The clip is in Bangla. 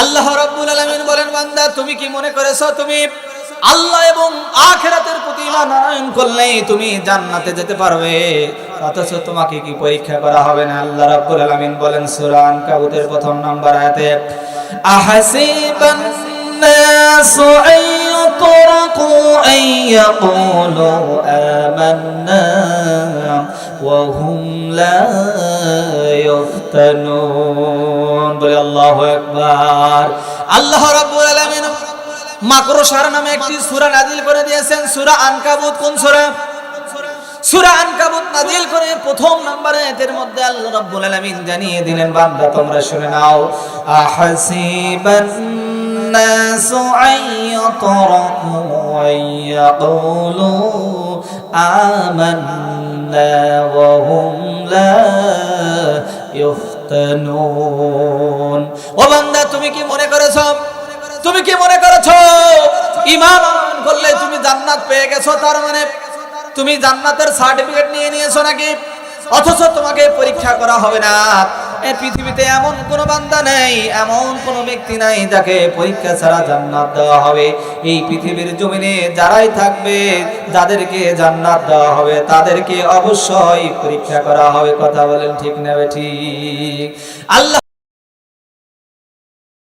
আল্লাহ রাব্বুল আলামিন বলেন, বান্দা তুমি কি মনে করেছো তুমি আল্লাহ এবং আখিরাতের প্রতি ঈমান আনয়ন করলে তুমি জান্নাতে যেতে পারবে, অথচ তোমাকে কি পরীক্ষা করা হবে না? আল্লাহ রাব্বুল আলামিন বলেন সূরা আনকাবুতের ১ম নম্বর আয়াতে, আহাসিবান নাসু আইয়ুতরাকু আইয়াকুলু আমান্না ওয়া হুম লা ইফতানুন। বলে আল্লাহু আকবার। আল্লাহ রাব্বুল আলামিন মাকরুশার নামে একটি সূরা নাযিল করে দিয়েছেন, সূরা আনকাবুত। কোন সূরা? সূরা আনকাবুত নাযিল করে ১ম নম্বর আয়াতের মধ্যে আল্লাহ রাব্বুল আলামিন জানিয়ে দিলেন, বান্দা তোমরা শুনে নাও, আহাসিবান নাসু আইয়ুতরাকু আইয়াকুলু আমান্না ওয়া হুম লা ইফতানুন। ও বান্দা তুমি কি মনে করেছো, তুমি কি মনে করেছো ঈমান করলে তুমি জান্নাত পেয়ে গেছো, তার মানে তুমি জান্নাতের সার্টিফিকেট নিয়ে নিয়েছো নাকি? অথচ তোমাকে পরীক্ষা করা হবে না। এই পৃথিবীতে এমন কোন বান্দা নেই, এমন কোন ব্যক্তি নাই যাকে পরীক্ষা ছাড়া জান্নাত দেওয়া হবে। এই পৃথিবীর জমিনে যারাই থাকবে, যাদেরকে জান্নাত দেওয়া হবে, তাদেরকে অবশ্যই পরীক্ষা করা হবে। কথা বলেন ঠিক না ঠিক? আল্লাহ